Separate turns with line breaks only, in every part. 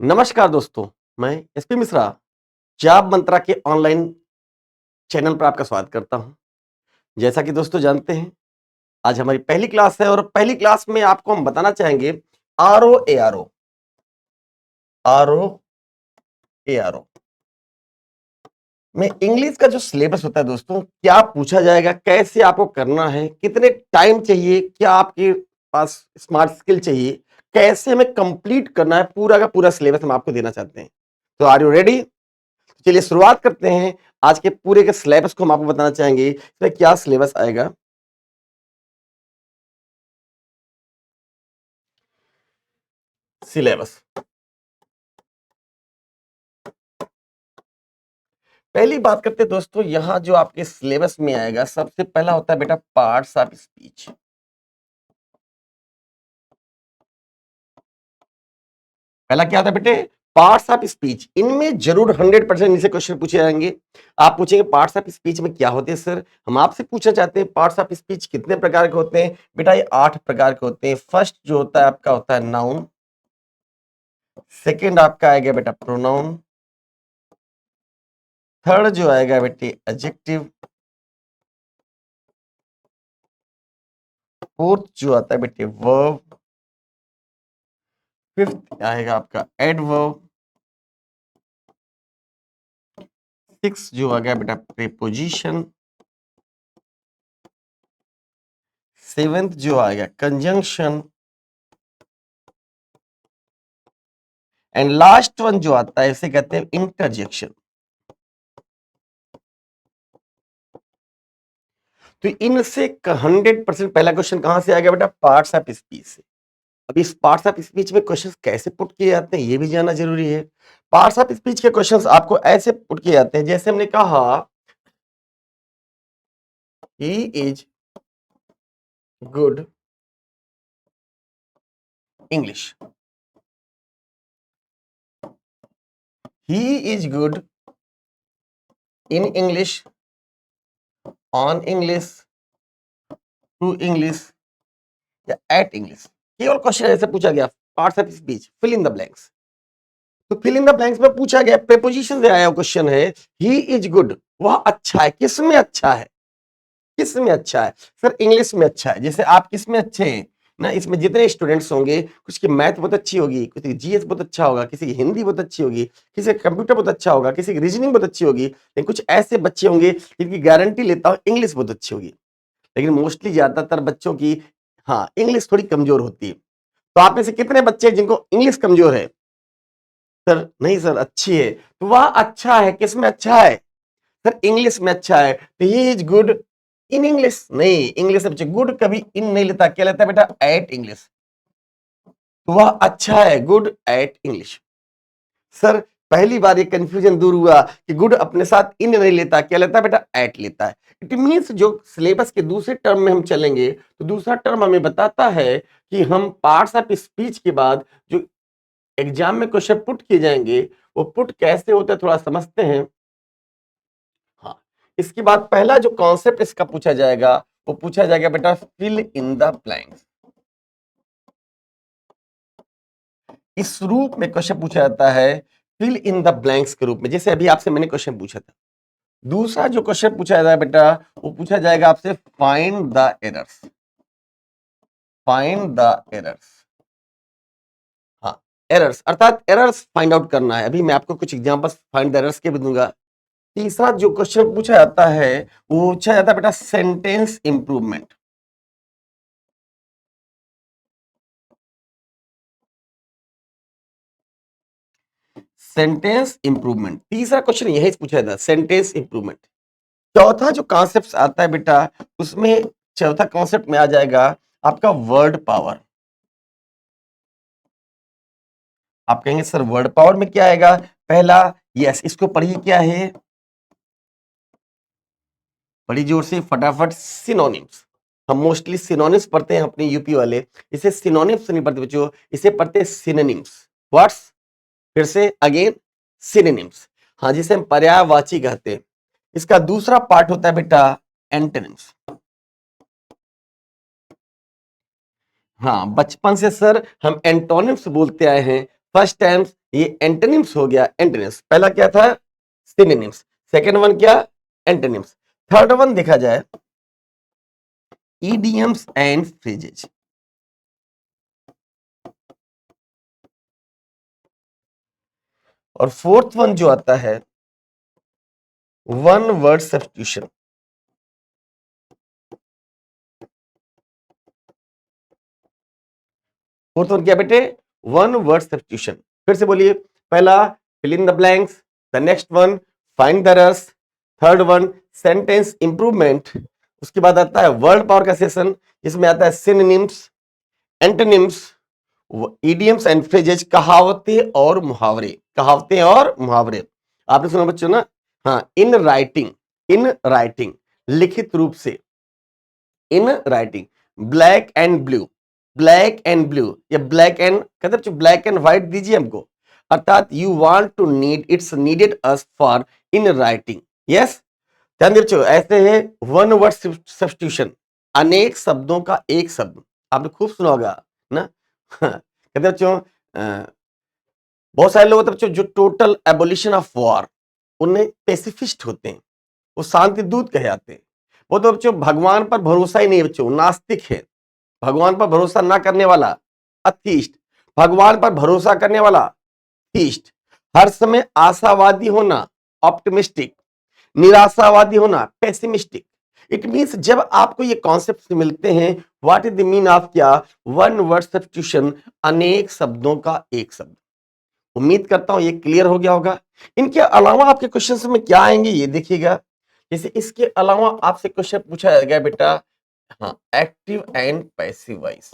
नमस्कार दोस्तों, मैं एसपी मिश्रा जॉब मंत्रा के ऑनलाइन चैनल पर आपका स्वागत करता हूं। जैसा कि दोस्तों जानते हैं, आज हमारी पहली क्लास है और पहली क्लास में आपको हम बताना चाहेंगे आरओ एआरओ में इंग्लिश का जो सिलेबस होता है दोस्तों, क्या पूछा जाएगा, कैसे आपको करना है, कितने टाइम चाहिए, क्या आपके पास स्मार्ट स्किल चाहिए, कैसे हमें कंप्लीट करना है, पूरा का पूरा सिलेबस हम आपको देना चाहते हैं। तो आर यू रेडी? चलिए शुरुआत करते हैं। आज के पूरे के सिलेबस को हम आपको बताना चाहेंगे, इसमें क्या सिलेबस आएगा। सिलेबस पहली बात करते हैं दोस्तों, यहां जो आपके सिलेबस में आएगा सबसे पहला होता है बेटा पार्ट्स ऑफ स्पीच। पहला क्या होता है बेटे? Parts of speech. इनमें जरूर 100% इनसे क्वेश्चन पूछे जाएंगे। आप पूछेंगे पार्ट्स ऑफ स्पीच में क्या होते हैं सर, हम आपसे पूछना चाहते हैं पार्ट्स ऑफ स्पीच कितने प्रकार के होते हैं। बेटा ये 8 प्रकार के होते हैं। फर्स्ट जो होता है आपका होता है नाउन, सेकेंड आपका आएगा बेटा प्रोनाउन, थर्ड जो आएगा बेटे एडजेक्टिव, फोर्थ जो आता है बेटे वर्ब, फिफ्थ आएगा आपका एडवर्ब, सिक्स जो आ गया बेटा प्रीपोजिशन, सेवेंथ जो आएगा कंजंक्शन, एंड लास्ट वन जो आता है इसे कहते हैं इंटरजेक्शन। तो इनसे 100% पहला क्वेश्चन कहां से आ गया बेटा? पार्ट्स ऑफ स्पीच से। अब इस पार्ट्स ऑफ स्पीच में क्वेश्चंस कैसे पुट किए जाते हैं ये भी जानना जरूरी है। पार्ट्स ऑफ स्पीच के क्वेश्चंस आपको ऐसे पुट किए जाते हैं, जैसे हमने कहा he is good English, he is good in English, on English, to English या एट इंग्लिश। केवल क्वेश्चन ऐसे पूछा गया parts of speech, fill in the blanks. तो फिल इन द ब्लैंक्स में पूछा गया, प्रीपोजिशन से आया क्वेश्चन है ही इज गुड, वह अच्छा है। किस में अच्छा है? किस में अच्छा है सर? इंग्लिश में अच्छा है। जैसे आप किस में अच्छे हैं ना, इसमें जितने स्टूडेंट्स होंगे, कुछ की मैथ बहुत अच्छी होगी, किसी की जीएस बहुत अच्छा होगा, किसी की हिंदी बहुत अच्छी होगी, किसी का कंप्यूटर बहुत अच्छा होगा, किसी की रीजनिंग बहुत अच्छी होगी, लेकिन कुछ ऐसे बच्चे होंगे जिनकी गारंटी लेता हूं इंग्लिश बहुत अच्छी होगी। लेकिन मोस्टली ज्यादातर बच्चों की हाँ इंग्लिश थोड़ी कमजोर होती है। तो आप में से कितने बच्चे हैं जिनको इंग्लिश कमजोर है? सर नहीं सर अच्छी है। तो वह अच्छा है, किस में अच्छा है सर? इंग्लिश में अच्छा है। तो ही इज गुड इन इंग्लिश, नहीं इंग्लिश से बच्चे गुड कभी इन नहीं लेता, क्या लेता है बेटा? At English. तो वह अच्छा है, गुड एट इंग्लिश। सर पहली बार ये कंफ्यूजन दूर हुआ कि गुड अपने साथ इन नहीं लेता, क्या लेता है बेटा? एट लेता है। इट मींस जो सिलेबस के दूसरे टर्म में हम चलेंगे तो दूसरा टर्म हमें बताता है कि हम पार्ट्स ऑफ स्पीच के बाद जो एग्जाम में क्वेश्चन पुट किए जाएंगे वो पुट कैसे होते हैं थोड़ा समझते हैं। हाँ, इसके बाद पहला जो कॉन्सेप्ट इसका पूछा जाएगा वो पूछा जाएगा बेटा फिल इन द ब्लैंक्स। इस रूप में क्वेश्चन पूछा जाता है फिल इन द ब्लैंक्स के रूप में, जैसे अभी आपसे मैंने क्वेश्चन पूछा था। दूसरा जो क्वेश्चन पूछा जाएगा बेटा वो पूछा जाएगा आपसे find the errors, find the errors. हाँ, एरर्स अर्थात एरर्स फाइंड आउट करना है। अभी मैं आपको कुछ एग्जांपल्स फाइंड द एरर्स के भी दूंगा। तीसरा जो क्वेश्चन पूछा जाता है वो पूछा जाता है बेटा सेंटेंस इंप्रूवमेंट। सेंटेंस इंप्रूवमेंट तीसरा क्वेश्चन यही पूछा था, सेंटेंस इंप्रूवमेंट। चौथा जो कॉन्सेप्ट आता है बेटा उसमें चौथा कॉन्सेप्ट में आ जाएगा आपका वर्ड पावर। आप कहेंगे सर वर्ड पावर में क्या आएगा? पहला यस, इसको पढ़िए क्या है, बड़ी जोर से फटाफट, सिनोनिम्स। हम मोस्टली सिनोनिम्स पढ़ते हैं अपने यूपी वाले, इसे सिनोनिम्स नहीं पढ़ते बच्चों, इसे पढ़ते हैं सिनोनिम्स। व्हाट्स? फिर से अगेन सिनोनिम्स। हाँ, जिसे हम पर्यायवाची कहते हैं। इसका दूसरा पार्ट होता है बेटा एंटोनिम्स। हाँ, बचपन से सर हम एंटोनिम्स बोलते आए हैं। फर्स्ट टाइम्स ये एंटोनिम्स हो गया, एंटोनिम्स। पहला क्या था? सिनोनिम्स। सेकंड वन क्या? एंटोनिम्स। थर्ड वन देखा जाए ईडियम्स एंड फ्रेजेज। और फोर्थ वन जो आता है one word substitution. Fourth one क्या बेटे? One word substitution. फिर से बोलिए। पहला fill in the blanks, the next one find the errors, third one sentence improvement. उसके बाद आता है वर्ड पावर का सेशन, इसमें आता है synonyms, antonyms, idioms and phrases, कहावतें और मुहावरे। कहावतें और मुहावरे आपने सुना बच्चों ना? हाँ, इन राइटिंग, इन राइटिंग, लिखित रूप से, in writing. Black and blue, black and blue या ब्लैक एंड, कहते ब्लैक एंड व्हाइट दीजिए हमको, अर्थात you want to need, it's needed us for in writing. Yes, ध्यान दीजिए बच्चों, ऐसे है वन वर्ड सब्स्टिट्यूशन, अनेक शब्दों का एक शब्द। आपने खूब सुना होगा ना? कहते बच्चों बहुत सारे लोग होते हैं बच्चों जो टोटल एबोलिशन ऑफ वॉर, उन्हें पेसिफिस्ट होते हैं, वो शांति दूत कहे जाते हैं। वो तो बच्चों भगवान पर भरोसा ही नहीं है बच्चों, नास्तिक है। भगवान पर भरोसा ना करने वाला अथीस्ट, भगवान पर भरोसा करने वाला थीस्ट। हर समय आशावादी होना ऑप्टिमिस्टिक, निराशावादी होना पेसिमिस्टिक। इट मींस जब आपको ये कॉन्सेप्ट मिलते हैं, what is the mean of क्या? वन वर्ड सब्स्टिट्यूशन, अनेक शब्दों का एक शब्द। उम्मीद करता हूं ये क्लियर हो गया होगा। इनके अलावा आपके क्वेश्चन में क्या आएंगे ये देखिएगा। जैसे इसके अलावा आपसे क्वेश्चन पूछा गया बेटा, हाँ, active and passive voice.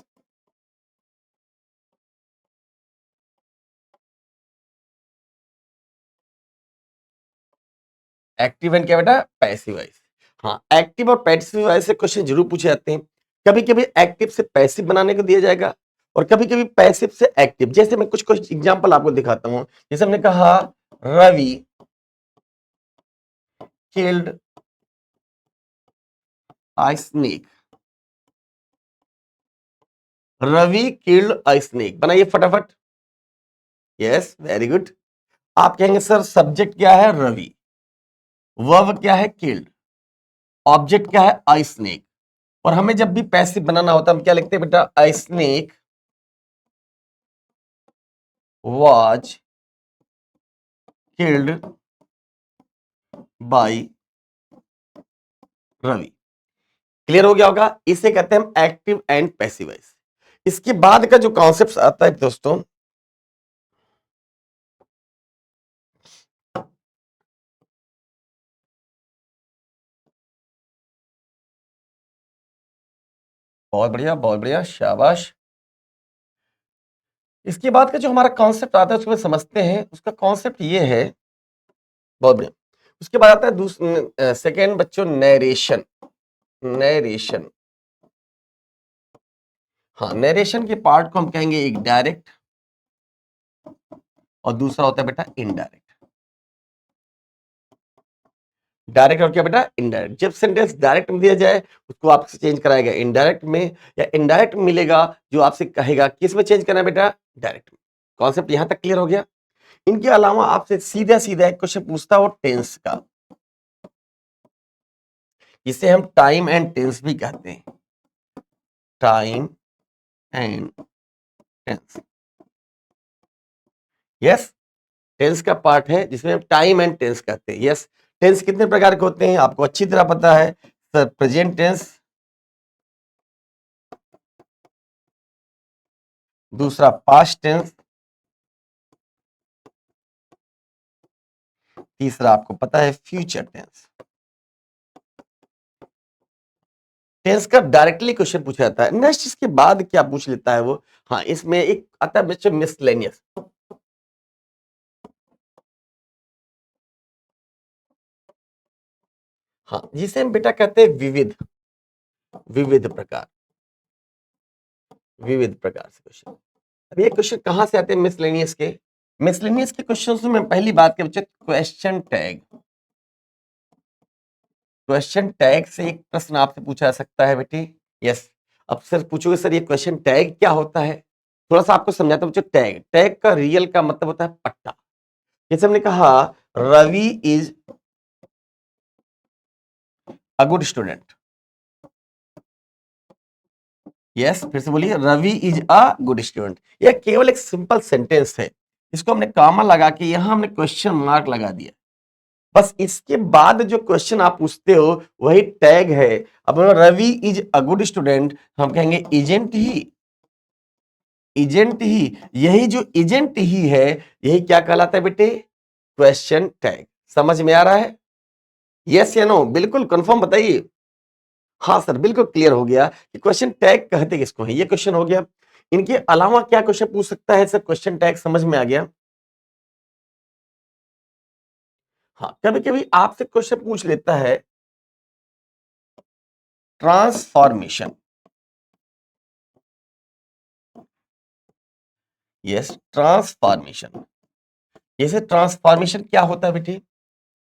Active and क्या बेटा? Passive voice. हाँ, एक्टिव और पैसिव वॉइस से क्वेश्चन जरूर पूछे जाते हैं। कभी कभी एक्टिव से पैसिव बनाने को दिया जाएगा और कभी कभी पैसिव से एक्टिव। जैसे मैं कुछ कुछ एग्जांपल आपको दिखाता हूं। जैसे हमने कहा Ravi killed a snake, Ravi killed a snake, बनाइए फटाफट। Yes, very good. आप कहेंगे सर सब्जेक्ट क्या है? रवि, वर्ब क्या है? किल्ड, ऑब्जेक्ट क्या है? a snake। और हमें जब भी पैसिव बनाना होता है हम क्या लिखते हैं बेटा? a snake was killed by Ravi. Clear हो गया होगा? इसे कहते हैं हम एक्टिव एंड पैसिव वॉइस। इसके बाद का जो कॉन्सेप्ट आता है दोस्तों, बहुत बढ़िया, शाबाश। इसके बाद का जो हमारा कॉन्सेप्ट आता है उसको समझते हैं। उसका कॉन्सेप्ट ये है, बहुत बढ़िया। उसके बाद आता है दूसरा सेकेंड बच्चों, नरेशन। नरेशन, हाँ, नरेशन के पार्ट को हम कहेंगे एक डायरेक्ट और दूसरा होता है बेटा इनडायरेक्ट। डायरेक्ट और क्या बेटा? इनडायरेक्ट। जब सेंटेंस डायरेक्ट में दिया जाए उसको आपसे चेंज कराएगा इनडायरेक्ट में, या इनडायरेक्ट मिलेगा जो आपसे कहेगा किस में चेंज करना है बेटा? डायरेक्ट में। कॉन्सेप्ट यहां तक क्लियर हो गया? इनके अलावा आपसे सीधा सीधा एक क्वेश्चन पूछता हो टेंस का, जिसे हम टाइम एंड टेंस भी कहते हैं। Time and tense, yes, tense का पार्ट है जिसमें हम टाइम एंड टेंस कहते हैं। यस, टेंस कितने प्रकार के होते हैं आपको अच्छी तरह पता है सर। प्रेजेंट टेंस, दूसरा पास्ट टेंस, तीसरा आपको पता है फ्यूचर टेंस। टेंस का डायरेक्टली क्वेश्चन पूछा जाता है। नेक्स्ट इसके बाद क्या पूछ लेता है वो, हाँ, इसमें एक आता है बच्चों मिसलेनियस। हाँ, जिसे हम बेटा कहते हैं विविध, विविध प्रकार, विविध प्रकार से क्वेश्चन। अब ये क्वेश्चन कहां से आते हैं मिसलेनियस के? मिसलेनियस के क्वेश्चन में पहली बात के बच्चे क्वेश्चन टैग। क्वेश्चन टैग से एक प्रश्न आपसे पूछा जा सकता है बेटी। यस, अब सर पूछोगे सर ये क्वेश्चन टैग क्या होता है, थोड़ा सा आपको समझाता हूं बच्चों। टैग, टैग का रियल का मतलब होता है पट्टा। जैसे हमने कहा Ravi is a good student. Yes, फिर से बोलिए, Ravi is a good student. यह केवल एक सिंपल सेंटेंस है, इसको हमने कॉमा लगा के यहां हमने क्वेश्चन मार्क लगा दिया। बस इसके बाद जो क्वेश्चन आप पूछते हो वही टैग है। अब Ravi is a good student, हम कहेंगे इजेंट ही, इजेंट ही, यही जो इजेंट ही है यही क्या कहलाता है बेटे? Question tag. समझ में आ रहा है? यस या नो? बिल्कुल कंफर्म बताइए। हाँ सर, बिल्कुल क्लियर हो गया कि क्वेश्चन टैग कहते किसको है। ये क्वेश्चन हो गया। इनके अलावा क्या क्वेश्चन पूछ सकता है सर? क्वेश्चन टैग समझ में आ गया। हाँ, कभी कभी आपसे क्वेश्चन पूछ लेता है ट्रांसफॉर्मेशन। Yes, transformation. जैसे ट्रांसफॉर्मेशन क्या होता है बेटे?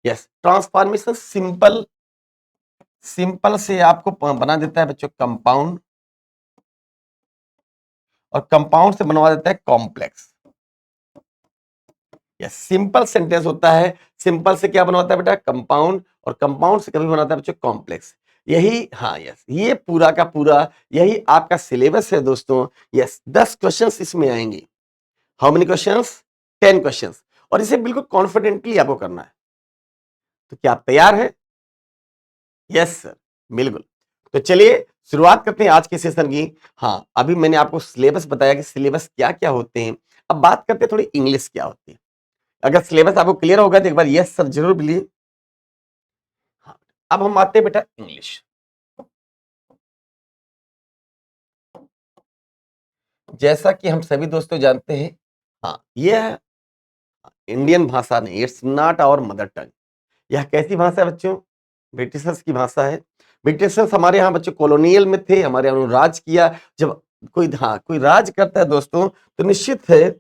यस, ट्रांसफॉर्मेशन सिंपल, सिंपल से आपको बना देता है बच्चों कंपाउंड, और कंपाउंड से बनवा देता है कॉम्प्लेक्स। यस, सिंपल सेंटेंस होता है, सिंपल से क्या बनवाता है बेटा? कंपाउंड, और कंपाउंड से कभी बनाता है बच्चों कॉम्प्लेक्स। यही, हाँ यस, ये पूरा का पूरा यही आपका सिलेबस है दोस्तों। यस, 10 क्वेश्चंस इसमें आएंगे। How many questions? 10 क्वेश्चंस। और इसे बिल्कुल कॉन्फिडेंटली आपको करना है। तो क्या आप तैयार है? यस सर, बिल्कुल। तो चलिए शुरुआत करते हैं आज के सेशन की। हाँ, अभी मैंने आपको सिलेबस बताया कि सिलेबस क्या क्या होते हैं। अब बात करते हैं थोड़ी इंग्लिश क्या होती है। अगर सिलेबस आपको क्लियर होगा तो एक बार यस सर जरूर बोलिए। हाँ, अब हम आते हैं बेटा इंग्लिश। जैसा कि हम सभी दोस्तों जानते हैं, हाँ, यह इंडियन भाषा नहीं, it's not our mother tongue. यह कैसी भाषा है बच्चों? ब्रिटिशर्स की भाषा है। ब्रिटिशर्स हमारे यहाँ बच्चों कॉलोनियल में थे, हमारे यहाँ उन्होंने राज किया। जब कोई, हाँ, कोई राज करता है दोस्तों तो निश्चित है,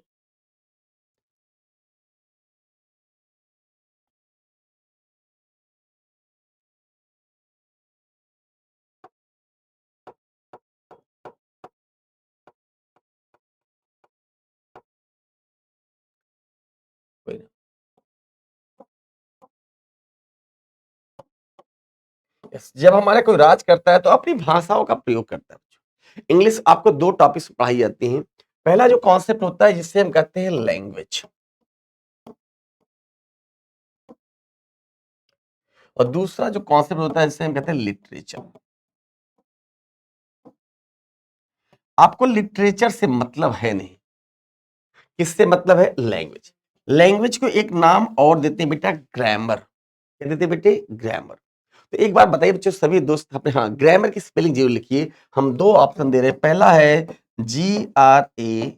जब हमारे कोई राज करता है तो अपनी भाषाओं का प्रयोग करता है। इंग्लिश आपको दो टॉपिक्स पढ़ाई जाती हैं। पहला जो कॉन्सेप्ट होता है जिससे हम कहते हैं लैंग्वेज, और दूसरा जो कॉन्सेप्ट होता है जिससे हम कहते हैं लिटरेचर। आपको लिटरेचर से मतलब है नहीं, किससे मतलब है? लैंग्वेज। लैंग्वेज को एक नाम और देते हैं बेटा, ग्रामर। क्या देते हैं बेटे? ग्रामर। तो एक बार बताइए बच्चों, सभी दोस्त अपने, हाँ, ग्रामर की स्पेलिंग जरूर लिखिए। हम दो ऑप्शन दे रहे हैं। पहला है GRAMMER,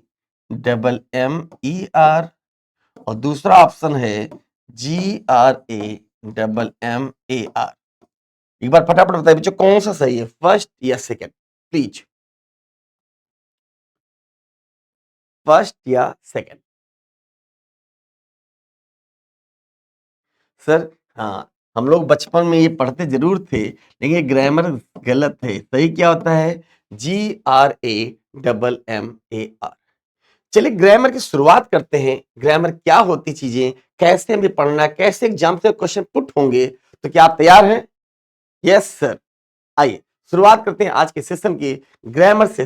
और दूसरा ऑप्शन है GRAMMAR। एक बार फटाफट बताइए बच्चों कौन सा सही है, फर्स्ट या सेकंड? प्लीज, फर्स्ट या सेकंड? सर, हाँ, हम लोग बचपन में ये पढ़ते जरूर थे, लेकिन ये ग्रामर गलत है। सही क्या होता है? GRAMMAR। चलिए ग्रामर की शुरुआत करते हैं। ग्रामर क्या होती चीजें, कैसे हमें पढ़ना है, कैसे एग्जाम से क्वेश्चन पुट होंगे। तो क्या आप तैयार हैं? Yes sir. आइए शुरुआत करते हैं आज के सेशन की ग्रामर से।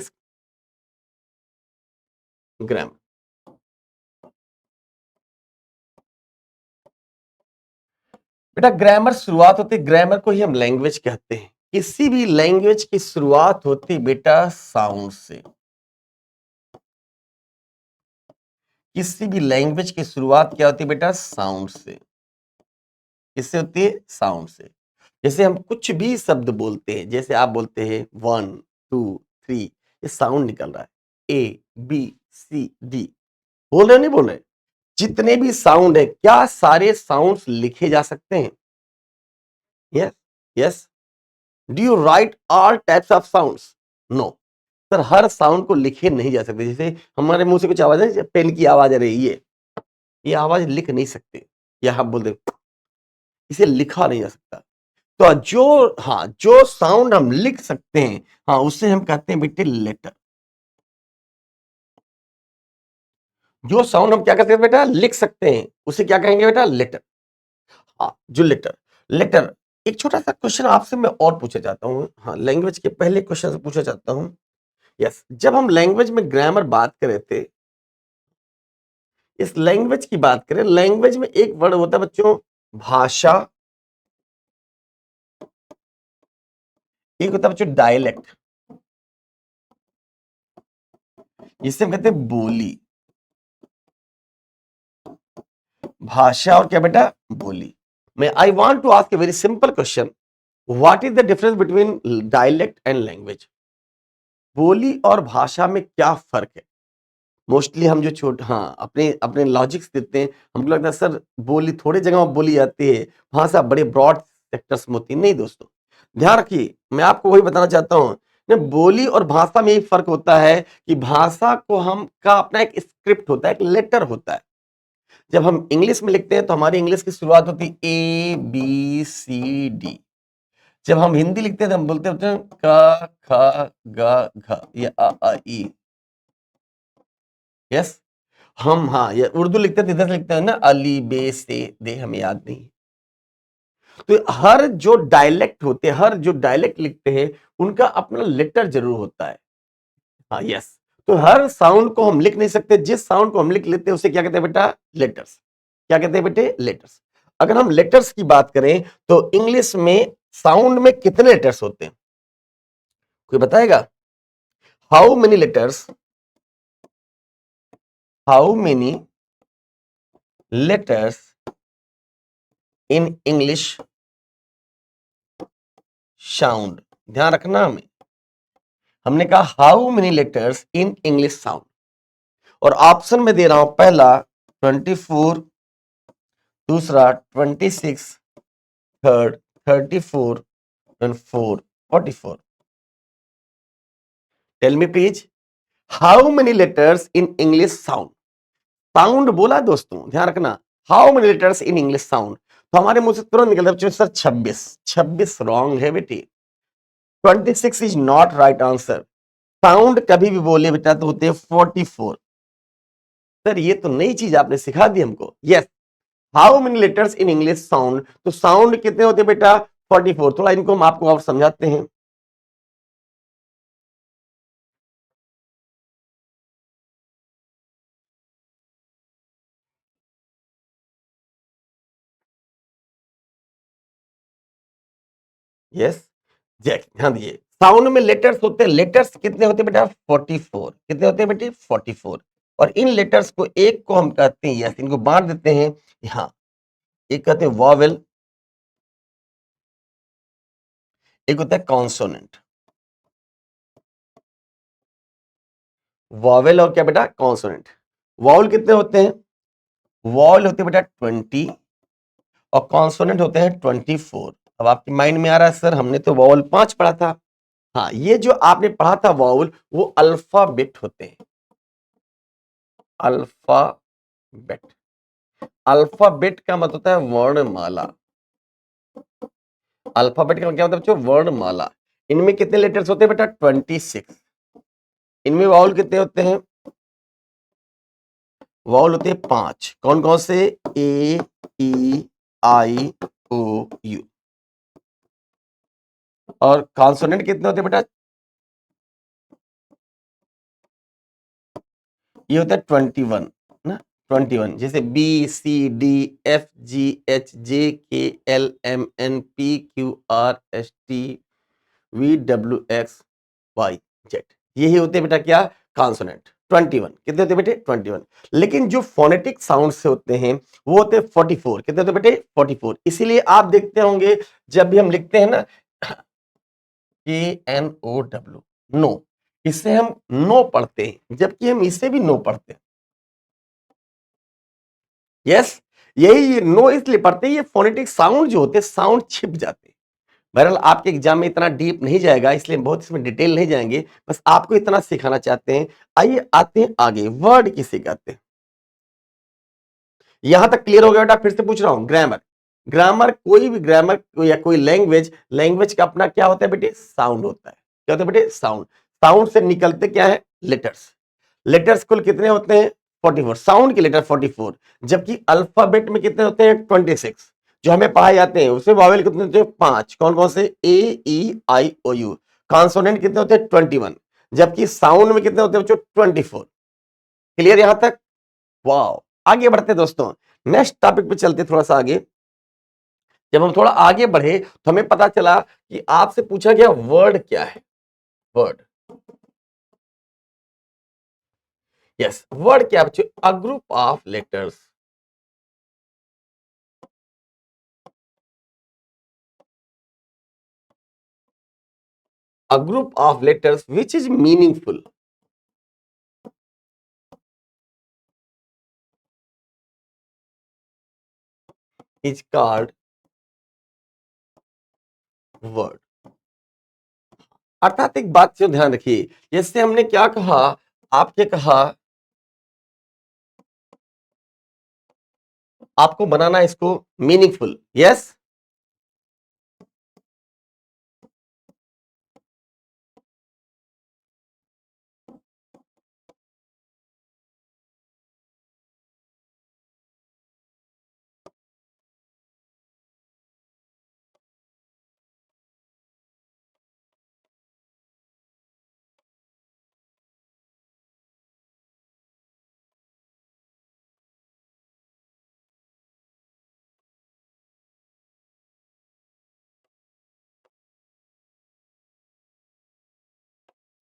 ग्रामर, बेटा ग्रामर शुरुआत होती है, ग्रामर को ही हम लैंग्वेज कहते हैं। किसी भी लैंग्वेज की शुरुआत होती बेटा साउंड से। किसी भी लैंग्वेज की शुरुआत क्या होती है बेटा? साउंड से। किससे होती है? साउंड से। जैसे हम कुछ भी शब्द बोलते हैं, जैसे आप बोलते हैं 1 2 3, ये साउंड निकल रहा है। ABCD, बोल रहे नहीं बोल रहे? जितने भी साउंड है, क्या सारे साउंड्स लिखे जा सकते हैं? Yes, yes. Do you write all types of sounds? No sir, हर साउंड को लिखे नहीं जा सकते। जैसे हमारे मुंह से कुछ आवाज है, पेन की आवाज आ रही है, ये आवाज लिख नहीं सकते। या हम बोलते, इसे लिखा नहीं जा सकता। तो जो, हाँ, जो साउंड हम लिख सकते हैं, हाँ, उससे हम कहते हैं बेटे लेटर। जो साउंड हम क्या करते हैं बेटा, लिख सकते हैं, उसे क्या कहेंगे बेटा, लेटर। हाँ, जो लेटर, लेटर। एक छोटा सा क्वेश्चन आपसे मैं और पूछना चाहता हूँ, हाँ, लैंग्वेज के पहले क्वेश्चन से पूछना चाहता हूँ। यस, जब हम लैंग्वेज में ग्रामर बात कर रहे थे, इस लैंग्वेज की बात करें, लैंग्वेज में एक वर्ड होता है बच्चों, भाषा, एक होता है बच्चों डायलेक्ट, जिसे हम कहते हैं बोली। भाषा और क्या बेटा, बोली। मैं I want to ask a very simple question, what is the difference between dialect and language? बोली और भाषा में क्या फर्क है? मोस्टली हम जो छोट हाँ, अपने अपने लॉजिक्स देते हैं, हमको लगता है सर बोली थोड़ी जगह में बोली जाती है, भाषा बड़े ब्रॉड सेक्टर्स में होती है। नहीं दोस्तों, ध्यान रखिए, मैं आपको वही बताना चाहता हूँ ना, बोली और भाषा में यही फर्क होता है कि भाषा को हम का अपना एक स्क्रिप्ट होता है, एक लेटर होता है। जब हम इंग्लिश में लिखते हैं तो हमारी इंग्लिश की शुरुआत होती है ABCD। जब हम हिंदी लिखते हैं तो हम बोलते हैं क ख ग घ, ये अ आ ई। यस, हम हाँ, ये उर्दू लिखते हैं तो इधर से लिखते हैं ना, अली बे से दे, हमें याद नहीं। तो हर जो डायलेक्ट होते हैं, हर जो डायलेक्ट लिखते हैं, उनका अपना लेटर जरूर होता है। हाँ, यस। तो हर साउंड को हम लिख नहीं सकते, जिस साउंड को हम लिख लेते हैं उसे क्या कहते हैं बेटा, लेटर्स। क्या कहते हैं बेटे, लेटर्स। अगर हम लेटर्स की बात करें तो इंग्लिश में साउंड में कितने लेटर्स होते हैं, कोई बताएगा? How many letters, how many letters in English sound? ध्यान रखना, हमने कहा how many letters in English sound, और ऑप्शन में दे रहा हूं, पहला 24, दूसरा 26, third 34 and fourth 44। Tell me please, how many letters in English sound? Sound बोला दोस्तों, ध्यान रखना, how many letters in English sound. तो हमारे मुंह से तुरंत निकलता है सर 26। 26 रॉन्ग है बेटी, 26 is not right answer. Sound कभी भी बोले बेटा तो होते हैं 44। सर ये तो नई चीज आपने सिखा दी हमको। Yes, how many letters in English sound, तो साउंड कितने होते हैं बेटा, 44। थोड़ा इनको हम आपको और समझाते हैं। यस, ध्यान दीजिए, साउंड में लेटर्स होते हैं, लेटर्स कितने होते हैं बेटा, 44। कितने होते हैं बेटे, 44। और इन लेटर्स को एक को हम कहते हैं, यस, इनको बांट देते हैं यहाँ, एक कहते हैं वॉवेल, एक होता है कॉन्सोनेंट। वॉवेल और क्या बेटा, कॉन्सोनेंट। वॉवेल कितने होते हैं, वॉवेल होते हैं बेटा 20, और कॉन्सोनेंट होते हैं 24। अब आपके माइंड में आ रहा है सर हमने तो वॉवेल 5 पढ़ा था। हाँ, ये जो आपने पढ़ा था वॉवेल, वो अल्फाबेट होते हैं, अल्फाबेट। अल्फाबेट का मतलब होता है वर्णमाला। अल्फाबेट का क्या होता है बच्चों, वर्णमाला। इनमें कितने लेटर्स होते हैं बेटा, 26। इनमें वाउल कितने होते हैं, वाउल होते हैं 5। कौन कौन से, ए ई आई ओ यू। और कॉन्सोनेंट कितने होते हैं बेटा, ये होता है 21 ना, 21। जैसे B C D F G H J K L M N P Q R S T V W X Y Z, यही होते हैं बेटा क्या, कॉन्सोनेंट। 21 कितने होते हैं बेटे, 21। लेकिन जो फोनेटिक साउंड से होते हैं वो होते हैं 44। कितने होते हैं बेटे, 44। इसीलिए आप देखते होंगे जब भी हम लिखते हैं ना, KNOW, नो, इससे हम नो पढ़ते हैं, जबकि हम इसे भी नो पढ़ते हैं। यस, यही नो इसलिए पढ़ते हैं, ये फोनेटिक साउंड जो होते हैं, साउंड छिप जाते हैं। बहरहाल आपके एग्जाम में इतना डीप नहीं जाएगा, इसलिए बहुत इसमें डिटेल नहीं जाएंगे, बस आपको इतना सिखाना चाहते हैं। आइए आते हैं आगे, वर्ड किसे कहते हैं, यहां तक क्लियर हो गया बेटा? फिर से पूछ रहा हूं, ग्रामर। ग्रामर, कोई भी ग्रामर या कोई लैंग्वेज, लैंग्वेज का अपना क्या होता है बेटे, साउंड होता है। क्या होता है बेटे, साउंड। साउंड से निकलते क्या है, लेटर्स। लेटर्स कुल कितने होते हैं, 44, साउंड के लेटर 44, जबकि अल्फाबेट में कितने होते हैं 26 जो हमें पढ़ाए जाते हैं। उसमें वॉवेल कितने होते हैं 5, कौन कौन से, ए ई आई ओ यू। कॉन्सोनेंट कितने होते हैं 21, जबकि साउंड में कितने होते हैं बच्चों 24। क्लियर यहां तक? वाओ, आगे बढ़ते हैं दोस्तों, नेक्स्ट टॉपिक पे चलते थोड़ा सा आगे। जब हम थोड़ा आगे बढ़े तो हमें पता चला कि आपसे पूछा गया वर्ड क्या है, वर्ड। यस, वर्ड क्या बच्चों, a group of letters, a group of letters which is meaningful, is called word। अर्थात एक बात से ध्यान रखिए, जैसे हमने क्या कहा, आपने कहा आपको बनाना इसको मीनिंगफुल, यस।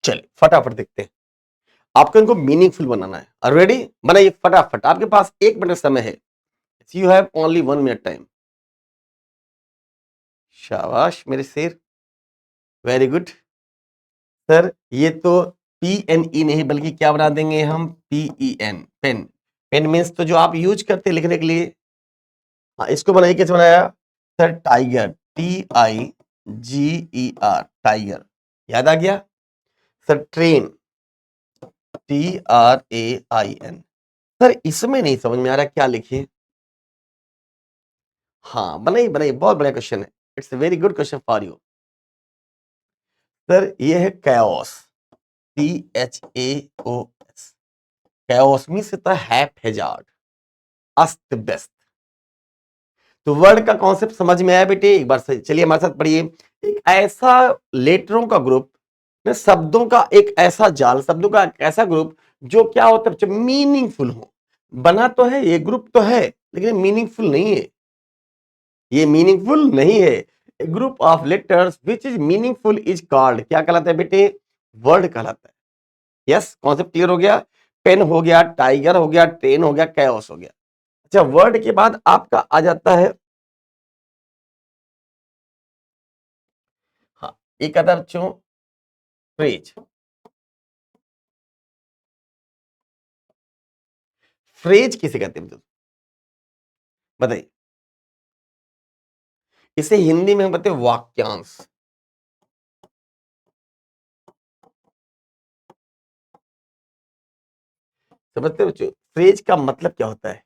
चलिए फटाफट देखते हैं, आपको इनको मीनिंगफुल बनाना है। रेडी, बनाइए फटाफट, आपके पास 1 मिनट समय है। You have only 1 minute time. शाबाश मेरे शेर, वेरी गुड। सर ये तो पी एन ई नहीं बल्कि क्या बना देंगे हम, P E N, pen. Pen means तो जो आप यूज करते हैं लिखने के लिए। हाँ, इसको बनाइए, कैसे बनाया sir, tiger, T I G E R, tiger, याद आ गया। Sir train, T R A I N. Sir इसमें नहीं समझ में आ रहा क्या लिखिए। हाँ बनाइए बनाइए, बहुत बढ़िया क्वेश्चन है, it's a very good question for you. Sir ये है chaos, T H A O S. Chaos means hazard, अस्त व्यस्त। तो वर्ड का कॉन्सेप्ट समझ में आया बेटे, एक बार चलिए हमारे साथ पढ़िए। एक ऐसा लेटरों का ग्रुप, शब्दों का एक ऐसा जाल, शब्दों का एक ऐसा ग्रुप जो क्या होता है, मीनिंगफुल हो। बना तो है, ये ग्रुप तो है, लेकिन मीनिंगफुल नहीं है, ये मीनिंगफुल नहीं है। Group of letters which is meaningful is called, क्या कहलाता है बेटे, वर्ड कहलाता है। यस, कॉन्सेप्ट क्लियर हो गया। पेन हो गया, टाइगर हो गया, ट्रेन हो गया, कैओस हो गया। अच्छा, वर्ड के बाद आपका आ जाता है, हाँ एक आता है बच्चों फ्रेज। फ्रेज किसे कहते हैं बताइए? इसे हिंदी में हम कहते हैं वाक्यांश। समझते हो बच्चों, फ्रेज का मतलब क्या होता है?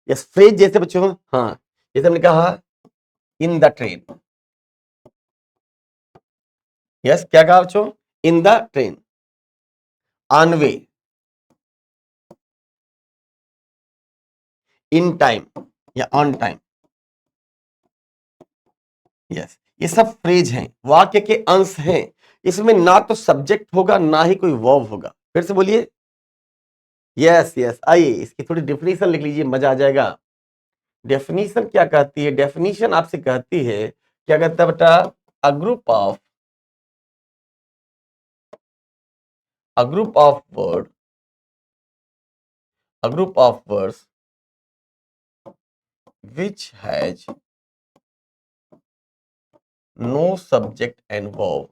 यस, फ्रेज जैसे बच्चों, हाँ जैसे हमने कहा इन द ट्रेन। यस, क्या कहा बच्चों, in the train, on way, in time या ऑन टाइम। यस, ये सब फ्रेज हैं, वाक्य के अंश हैं। इसमें ना तो सब्जेक्ट होगा ना ही कोई वर्ब होगा। फिर से बोलिए। यस यस, आइए इसकी थोड़ी डेफिनेशन लिख लीजिए, मजा आ जाएगा। डेफिनेशन क्या कहती है, डेफिनेशन आपसे कहती है, क्या कहता है बेटा, a group of, a group of word, a group of words which has no subject and verb,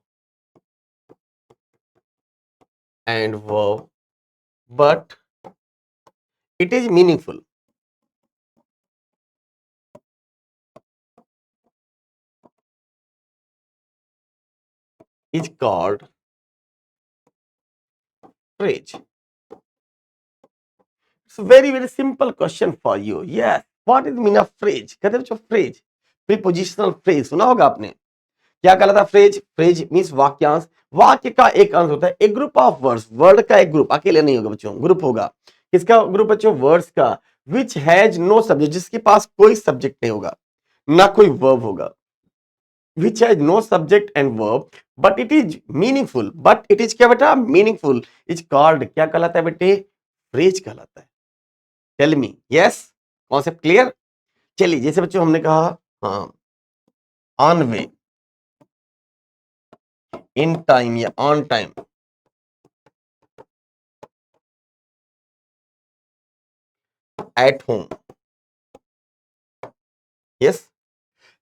but it is meaningful, is called phrase। It's a very simple question for you. Yes, what is mean of phrase? कहते हैं phrase, prepositional phrase सुना होगा आपने। क्या कहलाता है phrase? Phrase means वाक्यांश, वाक्य का एक अंश होता है। एक ग्रुप ऑफ वर्ड्स, वर्ड का एक ग्रुप, अकेले नहीं होगा बच्चों, ग्रुप होगा। किसका ग्रुप बच्चों? वर्ड्स का। विच हैज नो सब्जेक्ट, जिसके पास कोई सब्जेक्ट नहीं होगा, ना कोई वर्ब होगा। Which has no subject and verb but it is meaningful, but it is क्या बेटा? मीनिंगफुल। इज कॉल्ड, क्या कहलाता है बेटे? फ्रेज कहलाता है। Tell me, yes, concept clear? चलिए, जैसे बच्चों हमने कहा, हाँ, ऑन वे, इन टाइम या on time, at home, yes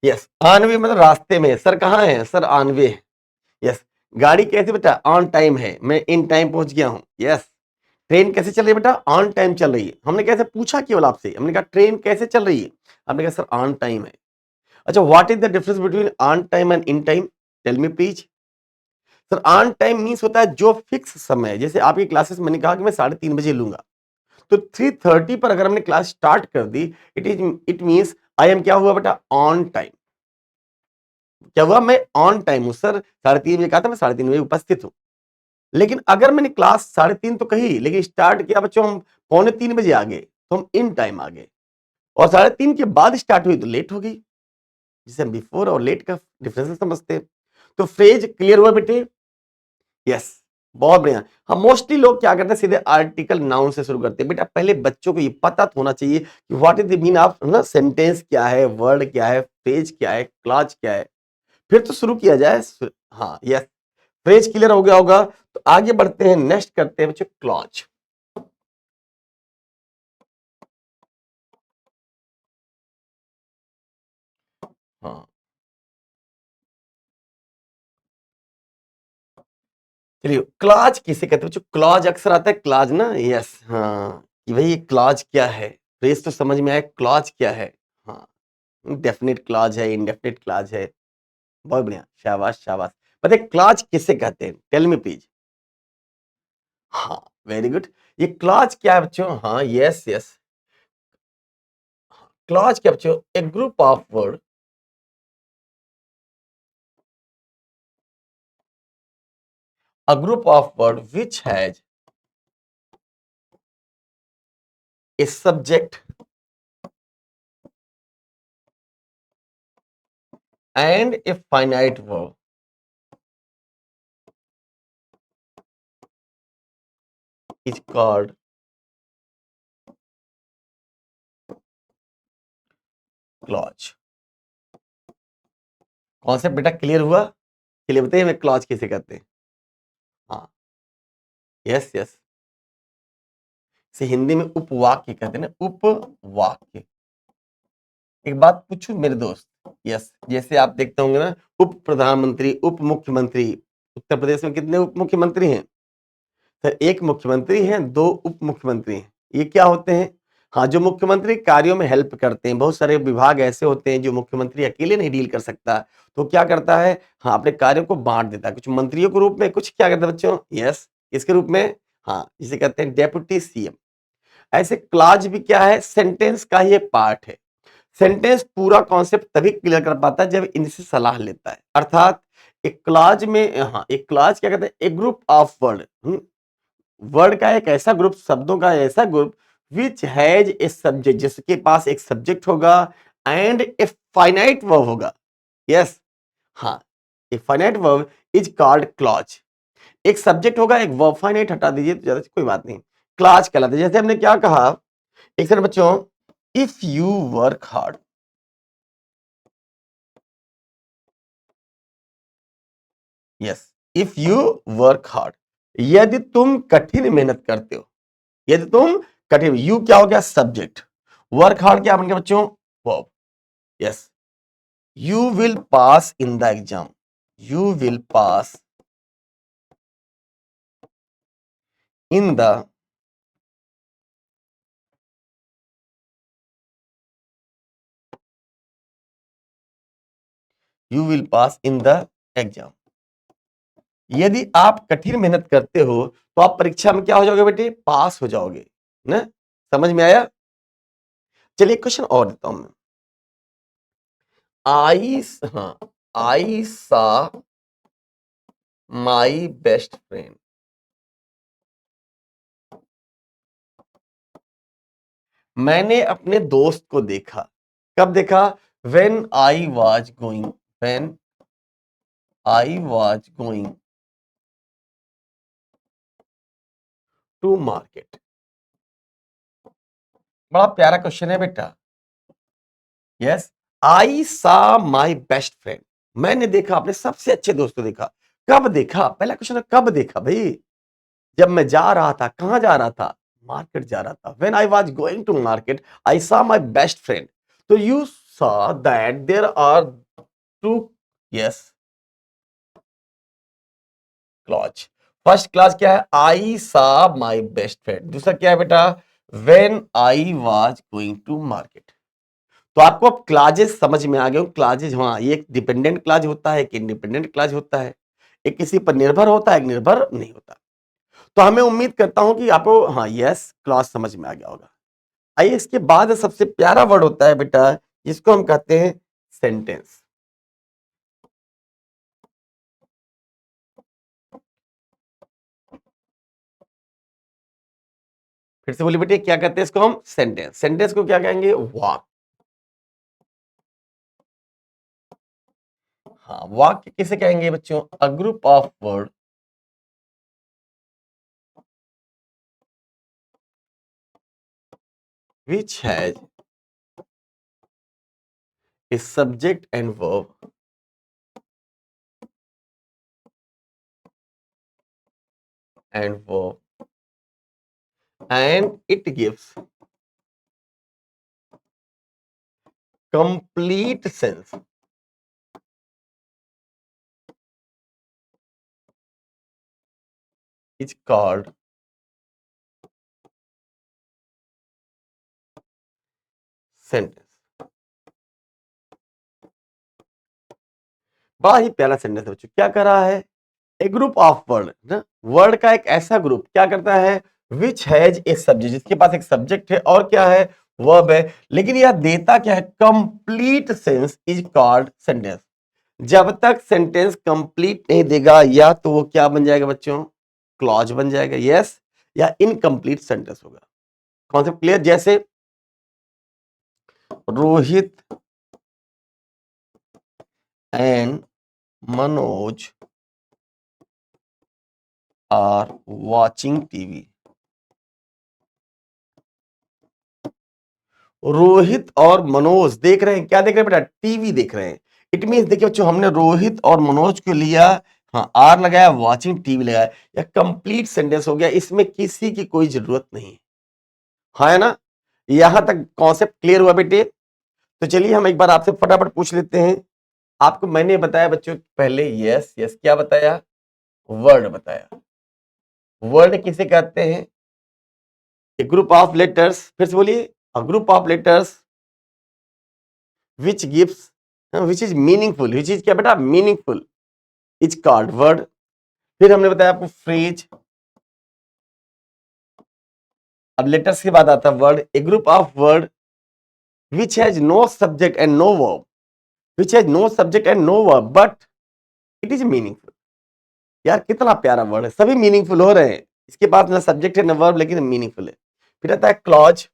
yes. On way मतलब रास्ते में। सर कहाँ है? सर ऑन वे है। यस। गाड़ी कैसे बेटा? ऑन टाइम है, मैं इन टाइम पहुंच गया हूं। यस। ट्रेन कैसे चल रही है बेटा? ऑन टाइम चल रही है। हमने कैसे पूछा केवल आपसे, हमने कहा ट्रेन कैसे चल रही है, आपने कहा सर ऑन टाइम है। अच्छा, what is the difference between on time and in time? Tell me please. Sir on time means होता है जो फिक्स समय है। जैसे आपकी क्लासेस मैंने कहा कि मैं 3:30 बजे लूंगा, तो 3:30 पर अगर हमने क्लास स्टार्ट कर दी, इट मीन्स आई एम क्या हुआ बेटा? On time. क्या हुआ? मैं ऑन टाइम हूं सर। 3:30 बजे कहा था, मैं 3:30 बजे उपस्थित हूं। लेकिन अगर मैंने क्लास 3:30 तो कही, लेकिन स्टार्ट किया बच्चों हम 2:45 बजे आ गए, तो हम इन टाइम आ गए। और 3:30 के बाद स्टार्ट हुई तो लेट हो गई, जिसे हम बिफोर और लेट का डिफरेंस समझते हैं। तो फ्रेज क्लियर हुआ बेटे? यस, बहुत बढ़िया। हम मोस्टली लोग क्या करते हैं, सीधे आर्टिकल नाउन से शुरू करते हैं। बेटा पहले बच्चों को ये पता होना चाहिए कि what is the mean of ना सेंटेंस क्या है, वर्ड क्या है, फ्रेज क्या है, क्लॉज क्या है, फिर तो शुरू किया जाए। हाँ यस, फ्रेज क्लियर हो गया होगा, तो आगे बढ़ते हैं, नेक्स्ट करते हैं बच्चों क्लॉज। हाँ चलिए, क्लॉज किसे कहते हैं बच्चों? क्लॉज अक्सर आता है क्लॉज ना। यस, हाँ, कि भाई ये क्लॉज क्या है। फ्रेज तो समझ में आया, क्लॉज क्या है? हाँ, डेफिनेट क्लॉज है, इंडेफिनेट क्लॉज है। बहुत बढ़िया, शाबाश शाबाश। पता है क्लॉज किसे कहते हैं? Tell me please. हाँ, वेरी गुड। ये क्लॉज क्या है बच्चों? हाँ, यस यस। क्लॉज क्या बच्चों? A group of word, a group of word which has a subject and a finite verb is called clause। Concept बेटा क्लियर हुआ? चलिए बताइए हमें क्लॉज किसे कहते हैं? हाँ, यस यस। इसे हिंदी में उपवाक्य कहते हैं ना, उपवाक्य। एक बात पूछूं मेरे दोस्त? यस, जैसे आप देखते होंगे ना, उप प्रधानमंत्री, उप मुख्यमंत्री। उत्तर प्रदेश में कितने उप मुख्यमंत्री हैं? सर एक मुख्यमंत्री हैं, दो उप मुख्यमंत्री हैं। ये क्या होते हैं? हाँ, जो मुख्यमंत्री कार्यों में हेल्प करते हैं। बहुत सारे विभाग ऐसे होते हैं जो मुख्यमंत्री अकेले नहीं डील कर सकता, तो क्या करता है? हाँ, अपने कार्यों को बांट देता है, कुछ मंत्रियों के रूप में, कुछ क्या करता है बच्चों? यस, किसके रूप में? हाँ, जिसे कहते हैं डेप्यूटी सीएम। ऐसे क्लॉज भी क्या है? सेंटेंस का ही एक पार्ट है। सेंटेंस पूरा कॉन्सेप्ट तभी क्लियर कर पाता है जब इनसे सलाह लेता है। अर्थात एक क्लॉज में, हाँ, एक क्लॉज क्या कहते हैं? एक ग्रुप ऑफ वर्ड, वर्ड का एक ऐसा ग्रुप, शब्दों का ऐसा group, which has a subject, जिसके पास एक सब्जेक्ट होगा, एंड ए फाइनाइट वर्ब होगा। यस, हाँ, a finite verb is called clause. एक सब्जेक्ट होगा, एक वर्ब, फाइनाइट हटा दीजिए तो ज्यादा कोई बात नहीं, क्लॉज कहलाता है। जैसे हमने क्या कहा एक सेकंड बच्चों, if you work hard, yes, if you work hard, यदि तुम कठिन मेहनत करते हो, यदि तुम कठिन, यू क्या हो गया? सब्जेक्ट। वर्क हार्ड क्या बन गया बच्चों? Verb. Yes, you will pass in the exam, you will pass in the you will pass in the exam। यदि आप कठिन मेहनत करते हो तो आप परीक्षा में क्या हो जाओगे बेटे? पास हो जाओगे ना। समझ में आया? चलिए क्वेश्चन और देता हूं मैं। आई, हाँ, आई सा माई बेस्ट फ्रेंड, मैंने अपने दोस्त को देखा। कब देखा? when I was going to market। बड़ा प्यारा क्वेश्चन है बेटा। यस, आई सा माई बेस्ट फ्रेंड। मैंने देखा, अपने सबसे अच्छे दोस्त को देखा। कब देखा? पहला क्वेश्चन है कब देखा भाई? जब मैं जा रहा था। कहां जा रहा था? मार्केट जा रहा था। When I was going to market I saw my best friend. तो you saw that there are two, yes, clause. First class क्या है? I saw my best friend. दूसरा क्या है बेटा? When I was going to market. तो आपको अब क्लाजेस समझ में आ गए। क्लाजेस, हाँ, ये एक डिपेंडेंट क्लाज होता है, एक इंडिपेंडेंट क्लाज होता है, एक किसी पर निर्भर होता है, एक निर्भर नहीं होता। तो हमें उम्मीद करता हूं कि आपको, हाँ, यस, क्लास समझ में आ गया होगा। आइए, इसके बाद सबसे प्यारा वर्ड होता है बेटा, जिसको हम कहते हैं सेंटेंस। फिर से बोलिए बेटे, क्या कहते हैं इसको हम? सेंटेंस। सेंटेंस को क्या कहेंगे? वाक्य। हाँ, वाक्य किसे कहेंगे बच्चों? A group of word which has a subject and verb and it gives complete sense is called sentence। बड़ा ही प्यारा सेंटेंस है बच्चों। क्या कर रहा है? ए ग्रुप ऑफ वर्ड ना, वर्ड का एक ऐसा ग्रुप क्या करता है? विच हैज ए सब्जेक्ट, जिसके पास एक सब्जेक्ट है और क्या है? वर्ब है। लेकिन यह देता क्या है? Complete sense is called sentence. जब तक सेंटेंस कंप्लीट नहीं देगा, या तो वो क्या बन जाएगा बच्चों? क्लॉज बन जाएगा, यस, या इनकम्प्लीट सेंटेंस होगा। Concept clear? जैसे Rohit and Manoj are watching TV. Rohit और मनोज देख रहे हैं, क्या देख रहे हैं बेटा? टीवी देख रहे हैं। इट मीन, देखिए बच्चों, हमने रोहित और मनोज को लिया, हाँ, आर लगाया, वॉचिंग टीवी लगाया, यह कंप्लीट सेंटेंस हो गया। इसमें किसी की कोई जरूरत नहीं। हाँ, है ना? यहां तक कॉन्सेप्ट क्लियर हुआ बेटे? तो चलिए हम एक बार आपसे फटाफट पूछ लेते हैं। आपको मैंने बताया बच्चों पहले, यस यस, क्या बताया? वर्ड बताया। वर्ड किसे कहते हैं? ए ग्रुप ऑफ लेटर्स। फिर से बोलिए, a group of letters which gives, which is meaningful. Which is क्या बेटा? Meaningful is called word. फिर हमने बताया आपको फ्रेज। अब लेटर्स के बाद आता है word. A group of word which has no subject and no verb. Which has no subject and no verb but it is meaningful. यार कितना प्यारा वर्ड है, सभी मीनिंगफुल हो रहे हैं। इसके पास ना सब्जेक्ट है ना वर्ब, लेकिन मीनिंगफुल है। फिर आता है क्लॉज।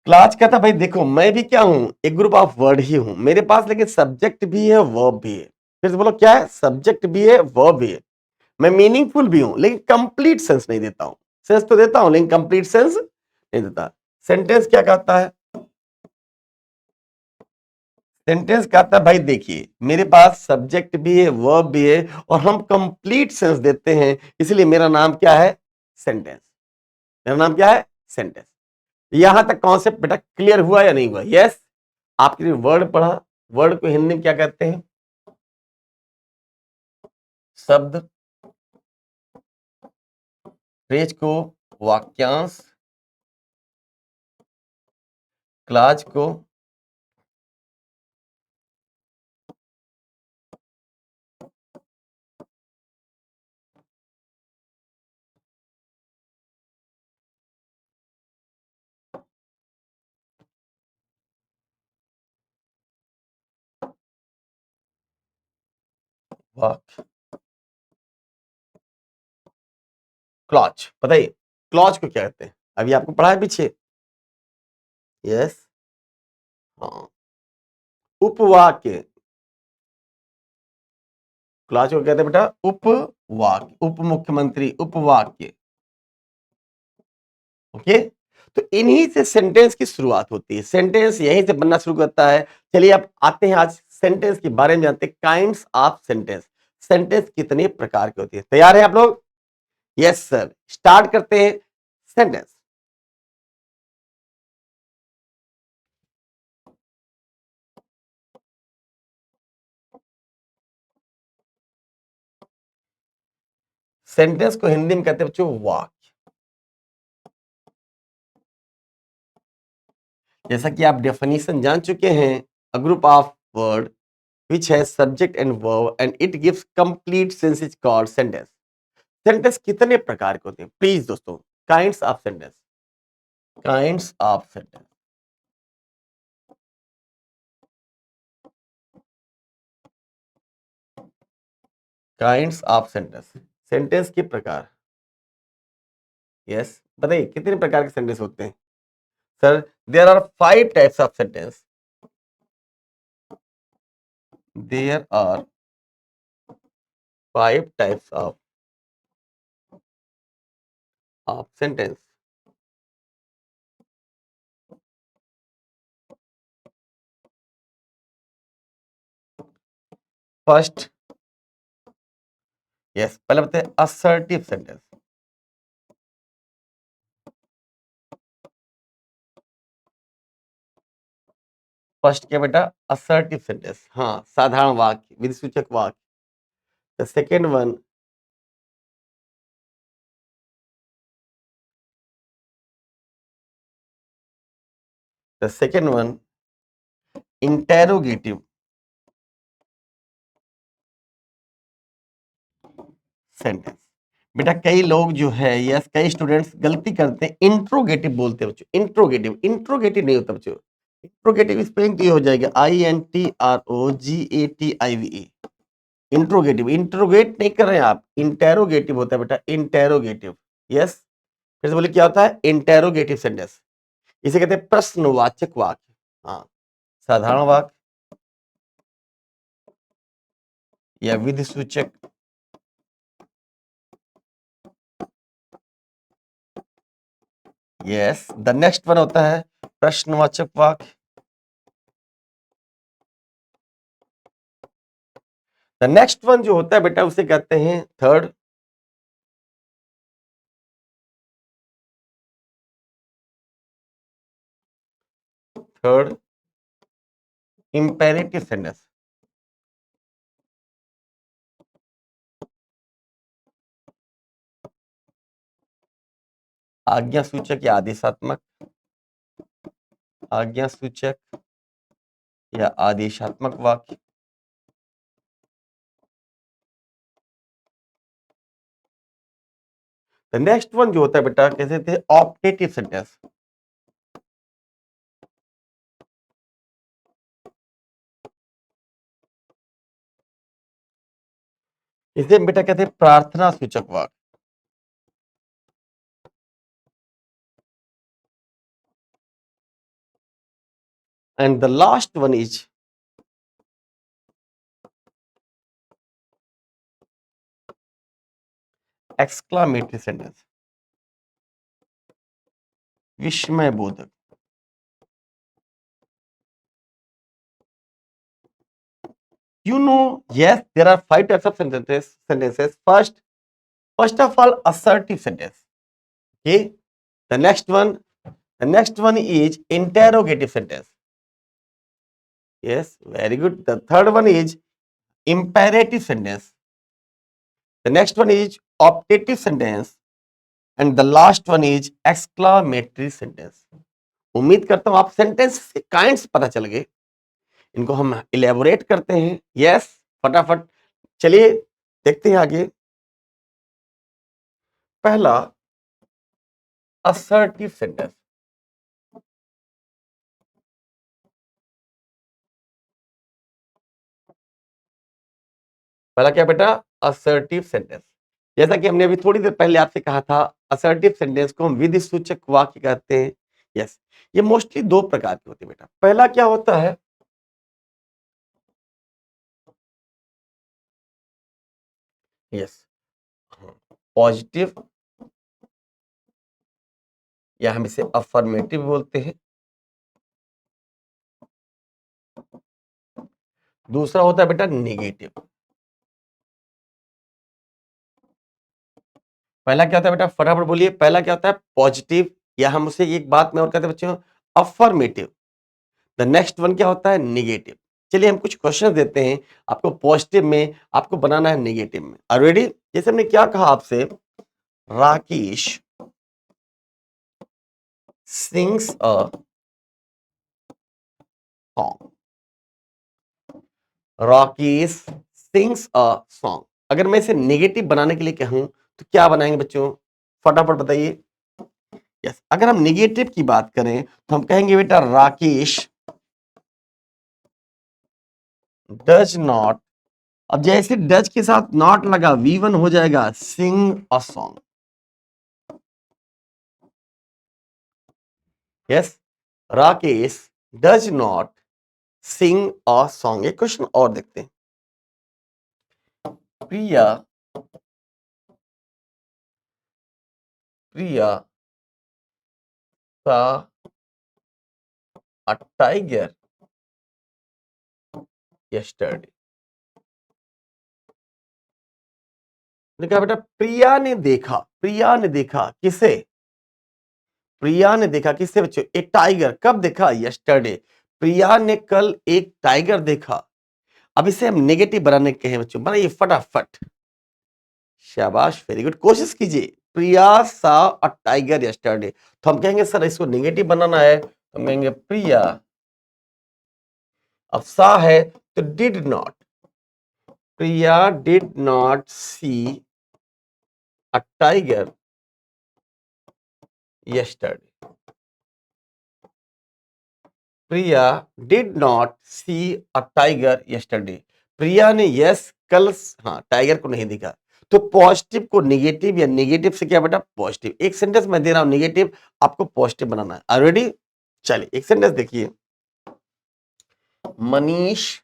क्लॉज कहता है भाई देखो, मैं भी क्या हूं? एक ग्रुप ऑफ वर्ड ही हूं, मेरे पास लेकिन सब्जेक्ट भी है, वर्ब भी है। फिर से बोलो, क्या है? सब्जेक्ट भी है, वर्ब भी है। मैं मीनिंगफुल भी हूं, लेकिन कंप्लीट सेंस नहीं देता हूं। सेंस तो देता हूं, लेकिन कंप्लीट सेंस नहीं देता। सेंटेंस क्या कहता है? सेंटेंस कहता है भाई देखिए, मेरे पास सब्जेक्ट भी है, वर्ब भी है, और हम कंप्लीट सेंस देते हैं, इसलिए मेरा नाम क्या है? सेंटेंस। मेरा नाम क्या है? सेंटेंस। यहां तक कॉन्सेप्ट बेटा क्लियर हुआ या नहीं हुआ? यस। आपके वर्ड पढ़ा। वर्ड को हिंदी में क्या कहते हैं? शब्द। फ्रेज को वाक्यांश। क्लाज को वाक्य। क्लॉज बताइए। क्लॉज को क्या कहते हैं? अभी आपको पढ़ा है पीछे। यस, हाँ, उपवाक्य। क्लॉज को कहते हैं बेटा उपवाक्य, उप मुख्यमंत्री, उपवाक्य। ओके, तो इन्हीं से सेंटेंस की शुरुआत होती है, सेंटेंस यहीं से बनना शुरू करता है। चलिए अब आते हैं आज सेंटेंस के बारे में जानते हैं, काइंड्स ऑफ सेंटेंस। सेंटेंस कितने प्रकार के होती है? तैयार है आप लोग? यस सर, स्टार्ट करते हैं सेंटेंस। सेंटेंस को हिंदी में कहते हैं बच्चों वाक्य। जैसा कि आप डेफिनेशन जान चुके हैं, a group of word which has subject and verb and it gives complete sense is called sentence. Sentence कितने प्रकार के होते हैं प्लीज दोस्तों? Kinds of sentence, kinds of sentence, kinds of sentence, sentence के प्रकार। यस, बताइए कितने प्रकार के सेंटेंस होते हैं? Sir there are 5 types of sentence, there are 5 types of sentence. First, yes, पहले बताते हैं असर्टिव सेंटेंस। फर्स्ट क्या बेटा? असर्टिव सेंटेंस, हाँ, साधारण वाक्य, विधिसूचक वाक्य। The second one, the second one interrogative sentence. बेटा कई लोग जो है, यस, कई स्टूडेंट्स गलती करते हैं, इंट्रोगेटिव बोलते हैं बच्चों। इंट्रोगेटिव, इंट्रोगेटिव नहीं होता बच्चों। इंट्रोगेटिव स्पेलिंग ये हो जाएगा INTROGATIVE। इंट्रोगेटिव, इंट्रोगेट नहीं कर रहे हैं आप, इंटेरोगेटिव होता है बेटा, इंटेरोगेटिव। यस, फिर से बोले क्या होता है? Interrogative sentence. इसे कहते हैं प्रश्नवाचक वाक्य। हाँ, साधारण वाक्य या विधि सूचक। यस, द नेक्स्ट वन होता है प्रश्नवाचक वाक्य। द नेक्स्ट वन जो होता है बेटा उसे कहते हैं थर्ड, थर्ड इंपेरेटिव सेंटेंस। आज्ञा सूचक या आदेशात्मक, आज्ञा सूचक या आदेशात्मक वाक्य। द नेक्स्ट वन जो होता है बेटा कैसे थे? Optative sentence. इसे बेटा कहते हैं प्रार्थना सूचक वाक्य। And the last one is exclamatory sentence, विस्मय बोधक। You know, yes, there are 5 types of sentences. First of all, assertive sentence. Okay. The next one, the next one is interrogative sentence. Yes, very good. The third one is imperative sentence. The next one is optative sentence, and the last one is exclamatory sentence. उम्मीद करता हूं आप sentence के kinds पता चल गए। इनको हम इलेबोरेट करते हैं। यस, फटाफट चलिए देखते हैं आगे। पहला असर्टिव सेंटेंस। पहला क्या बेटा? Assertive sentence. जैसा कि हमने अभी थोड़ी देर पहले आपसे कहा था, असर्टिव सेंटेंस को हम विधि सूचक वाक्य कहते हैं। यस, ये मोस्टली दो प्रकार के होते हैं बेटा। पहला क्या होता है, यस, पॉजिटिव या हम इसे अफर्मेटिव बोलते हैं। दूसरा होता है बेटा नेगेटिव। पहला क्या होता है बेटा, फटाफट बोलिए, पहला क्या होता है, पॉजिटिव, या हम उसे एक बात में और कहते हैं बच्चों, अफर्मेटिव। द नेक्स्ट वन क्या होता है, नेगेटिव। चलिए हम कुछ क्वेश्चन देते हैं आपको, पॉजिटिव में आपको बनाना है नेगेटिव में। ऑलरेडी जैसे हमने क्या कहा आपसे, Rakesh sings a song, Rakesh sings a song. अगर मैं इसे नेगेटिव बनाने के लिए कहूं तो क्या बनाएंगे बच्चों, फटाफट बताइए। यस, अगर हम नेगेटिव की बात करें तो हम कहेंगे बेटा, राकेश डज नॉट, अब जैसे डज के साथ नॉट लगा, V1 हो जाएगा sing a song. Yes, Rakesh does not sing a song. एक क्वेश्चन और देखते हैं, प्रिया प्रिया सा अ टाइगर यस्टरडे। कहा बेटा, प्रिया ने देखा, प्रिया ने देखा किसे, प्रिया ने देखा किससे बच्चों, एक टाइगर। कब देखा, यस्टरडे। प्रिया ने कल एक टाइगर देखा। अब इसे हम नेगेटिव बनाने के हैं बच्चों, बनाइए फटाफट। शाबाश, वेरी गुड, कोशिश कीजिए। प्रिया सा अ टाइगर यस्टरडे, तो हम कहेंगे सर इसको नेगेटिव बनाना है, तो हम कहेंगे प्रिया, अब सा है तो did not, Priya did not see a tiger yesterday. Priya did not see a tiger yesterday. Priya ने यस कल, हाँ, टाइगर को नहीं देखा। तो पॉजिटिव को नेगेटिव या नेगेटिव से क्या बेटा, पॉजिटिव। एक सेंटेंस मैं दे रहा हूं नेगेटिव, आपको पॉजिटिव बनाना है। ऑलरेडी, चलिए एक सेंटेंस देखिए, Manish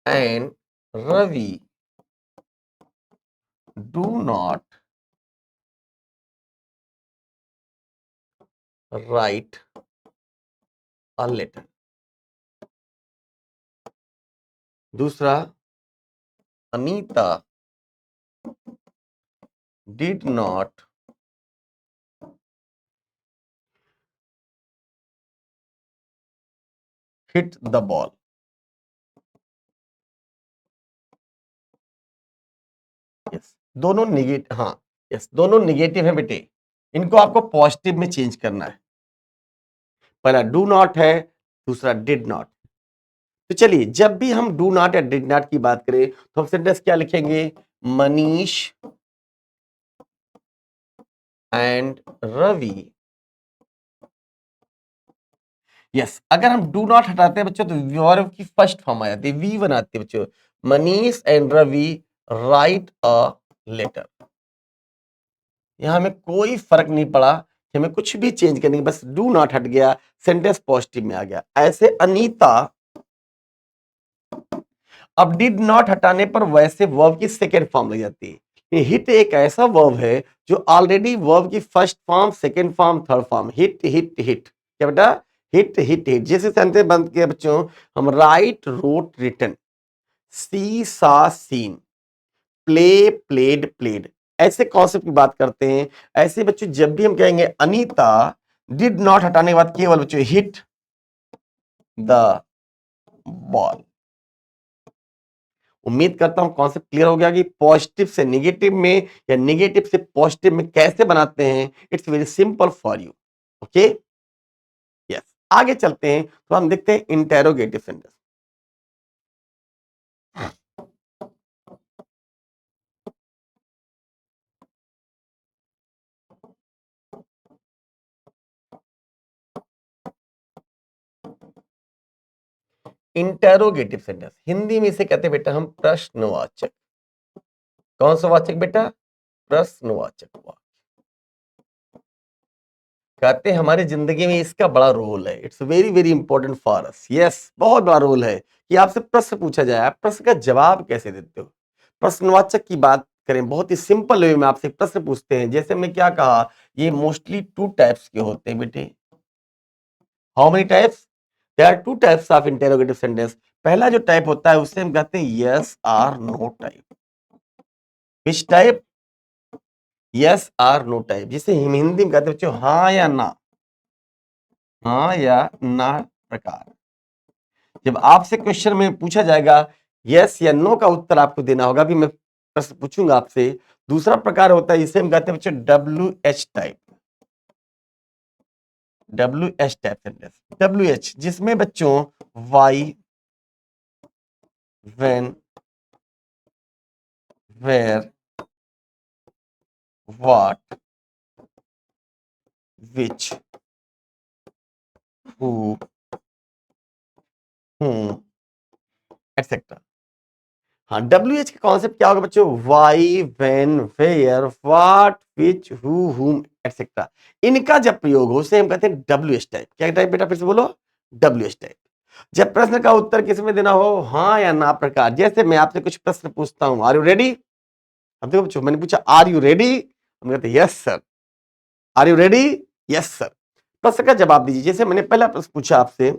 and Ravi do not write a letter. दूसरा, Anita did not hit the ball. Yes, दोनों निगेटिव, हाँ, यस, दोनों निगेटिव है बेटे। इनको आपको पॉजिटिव में चेंज करना है। पहला डू नॉट है, दूसरा डिड नॉट। तो चलिए, जब भी हम डू नॉट या डिड नॉट की बात करें तो हम सेंटेंस क्या लिखेंगे, मनीष एंड रवि। यस, अगर हम डू नॉट हटाते हैं बच्चों तो वर्ब की फर्स्ट फॉर्म आ जाती है, V1 आती है बच्चों। Manish and Ravi write a letter. यहां हमें कोई फर्क नहीं पड़ा कि हमें कुछ भी चेंज करने की, बस डू नॉट हट गया, सेंटेंस पॉजिटिव में आ गया। ऐसे अनीता, अब डिड नॉट हटाने पर वैसे वर्ब की सेकेंड फॉर्म लग जाती है। हिट एक ऐसा वर्ब है जो ऑलरेडी वर्ब की first form, second form, third form, hit hit hit, क्या बेटा, हिट हिट हिट। जैसे सेंटेंस बंद किया बच्चों, हम राइट रोट रिटन, सी सा सीन, प्ले प्लेड प्लेड, ऐसे कॉन्सेप्ट की बात करते हैं। ऐसे बच्चों जब भी हम कहेंगे अनीता डिड नॉट हटाने के बाद केवल बच्चों हिट द बॉल। उम्मीद करता हूं कॉन्सेप्ट क्लियर हो गया कि पॉजिटिव से नेगेटिव में या नेगेटिव से पॉजिटिव में कैसे बनाते हैं। It's very simple for you. Okay, yes, आगे चलते हैं तो हम देखते हैं interrogative sentence. Interrogative sentence Hindi में इसे कहते हैं बेटा हम प्रश्नवाचक। कौन सा वाचक बेटा? प्रश्नवाचक वाक्य। कहते हैं हमारी जिंदगी में इसका बड़ा रोल है, it's very very important for us. Yes, बहुत बड़ा रोल है कि आपसे प्रश्न पूछा जाए, आप प्रश्न का जवाब कैसे देते हो। प्रश्नवाचक की बात करें, बहुत ही सिंपल वे में आपसे प्रश्न पूछते हैं। जैसे मैं क्या कहा, ये मोस्टली टू टाइप्स के होते हैं बेटे। How many types? There are two types of interrogative sentence. पहला जो टाइप होता है उसे हम कहते हैं yes or no type. Which type? Yes or no type, जिसे हम हिंदी में कहते हैं बच्चों हाँ या ना, हाँ या ना प्रकार। जब आपसे क्वेश्चन में पूछा जाएगा यस या नो का उत्तर आपको देना होगा। अभी मैं प्रश्न पूछूंगा आपसे। दूसरा प्रकार होता है जिसे हम कहते हैं बच्चों W H type. W H type sentence, W H, जिसमें बच्चों why, when, where, what, which, who, whom, etcetera. हाँ, डब्ल्यू एच का कॉन्सेप्ट क्या होगा बच्चों? Why, when, where, what, which, who, whom, etcetera. इनका जब प्रयोग हो उसे हम कहते हैं डब्ल्यू एच टाइप। क्या टाइप बेटा? फिर से बोलो, डब्ल्यू एच टाइप। जब प्रश्न का उत्तर किसमें देना हो, हाँ या ना प्रकार। जैसे मैं आपसे कुछ प्रश्न पूछता हूं, आर यू रेडी? अब देखो बच्चों, मैंने पूछा आर यू रेडी, हम कहते yes sir. Are you ready? Yes sir. प्रश्न का जवाब दीजिए। जैसे मैंने पहला प्रश्न पूछा आपसे,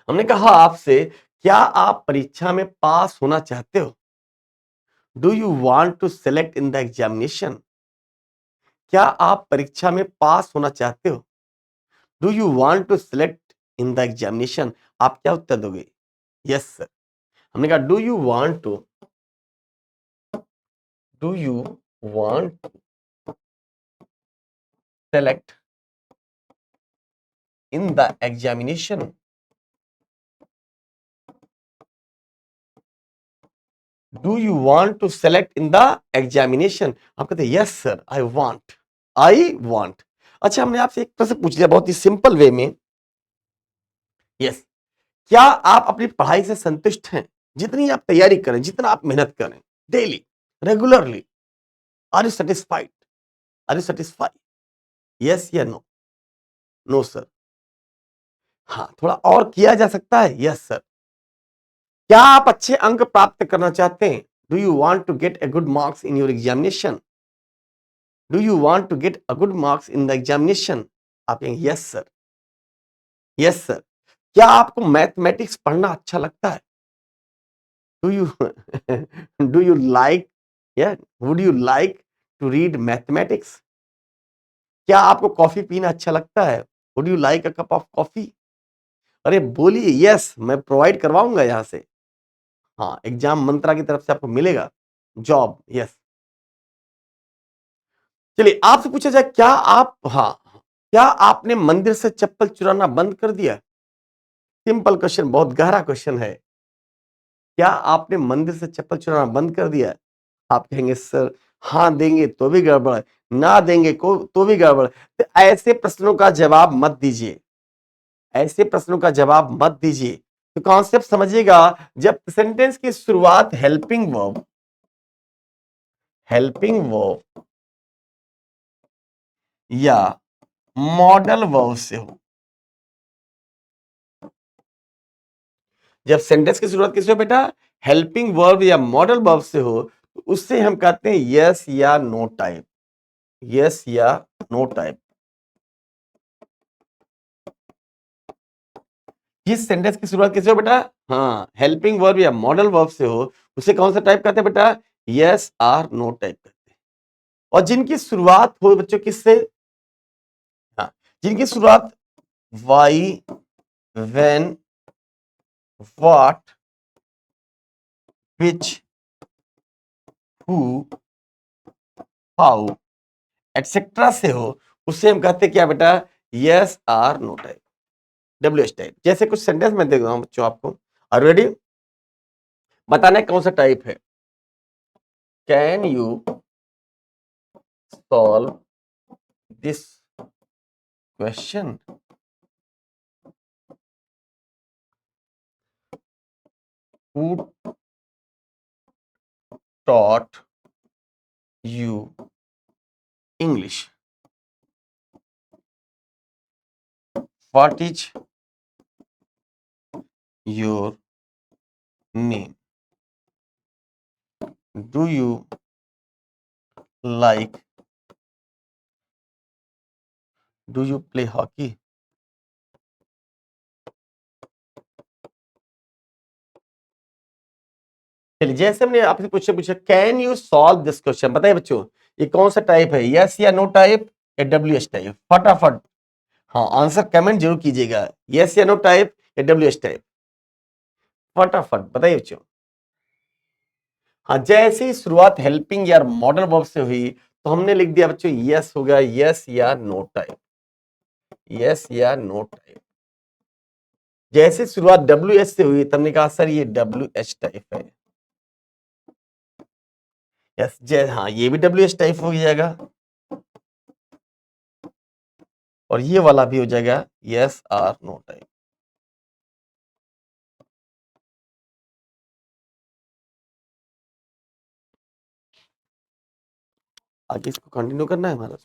हमने कहा आपसे क्या आप परीक्षा में पास होना चाहते हो? Do you want to select in the examination? क्या आप परीक्षा में पास होना चाहते हो? Do you want to select in the examination? आप क्या उत्तर दोगे? Yes sir. हमने कहा do you want select in the examination? Do you want to select in the examination? आप कहते यस सर, आई वांट। अच्छा, हमने आपसे एक प्रश्न पूछ लिया बहुत ही सिंपल वे में। यस, क्या आप अपनी पढ़ाई से संतुष्ट हैं? जितनी आप तैयारी करें, जितना आप मेहनत करें daily, regularly, are you satisfied? Are you satisfied? Yes या नो? No sir. हाँ, थोड़ा और किया जा सकता है? Yes sir. क्या आप अच्छे अंक प्राप्त करना चाहते हैं? Do you want to get a good marks in your examination? Do you want to get a good marks in the examination? आप कहेंगे यस सर, यस सर। क्या आपको मैथमेटिक्स पढ़ना अच्छा लगता है? Do you do you like, या would you like to read mathematics? क्या आपको कॉफी पीना अच्छा लगता है? Would you like a cup of coffee? अरे बोलिए, यस मैं प्रोवाइड करवाऊंगा यहाँ से। हाँ, एग्जाम मंत्रा की तरफ से आपको मिलेगा जॉब। यस। चलिए, आपसे पूछा जाए क्या आप, हाँ, क्या आपने मंदिर से चप्पल चुराना बंद कर दिया? सिंपल क्वेश्चन, बहुत गहरा क्वेश्चन है। क्या आपने मंदिर से चप्पल चुराना बंद कर दिया? आप कहेंगे सर हाँ देंगे तो भी गड़बड़ है, ना देंगे को तो भी गड़बड़ है। तो ऐसे प्रश्नों का जवाब मत दीजिए, ऐसे प्रश्नों का जवाब मत दीजिए। तो कॉन्सेप्ट समझिएगा। जब सेंटेंस की शुरुआत हेल्पिंग वर्ब या मॉडल वर्ब से हो, जब सेंटेंस की शुरुआत किससे हो बेटा? हेल्पिंग वर्ब या मॉडल वर्ब से हो, तो उससे हम कहते हैं यस या नो टाइप। यस या नो टाइप। जिस सेंटेंस की शुरुआत किससे हो बेटा? हाँ, हेल्पिंग वर्ब या मॉडल वर्ब से हो, उसे कौन सा टाइप कहते हैं बेटा? यस आर नो टाइप कहते हैं। और जिनकी शुरुआत हो बच्चों किससे? हाँ, जिनकी शुरुआत why, when, what, which, who, how, etcetera से हो, उसे हम कहते हैं क्या बेटा? Yes or no type, W H type. जैसे कुछ सेंटेंस में देख रहा हूं बच्चों आपको, आर रेडी? बताना है कौन सा टाइप है। Can you solve this question? Who taught you English? What is your name? Do you like, do you play hockey? चलिए, जैसे हमने आपसे क्वेश्चन पूछा, can you solve this question, बताइए बच्चों ये कौन सा टाइप है, यस या नो टाइप या डब्ल्यू एस टाइप? फटाफट हाँ आंसर कमेंट जरूर कीजिएगा, यस या नो टाइप या डब्ल्यू एस टाइप, फटाफट बताइए बच्चों। हाँ, जैसे ही शुरुआत हेल्पिंग या मॉडल वर्ब से हुई तो हमने लिख दिया बच्चों यस होगा, यस या नो टाइप, यस या नो टाइप। जैसे शुरुआत डब्ल्यू एस से हुई तब हमने कहा सर ये डब्ल्यू एच टाइप है, यस जय हाँ ये भी डब्ल्यू एच टाइप हो जाएगा और ये वाला भी हो जाएगा यस आर नो टाइप। आगे इसको कंटिन्यू करना है हमारा।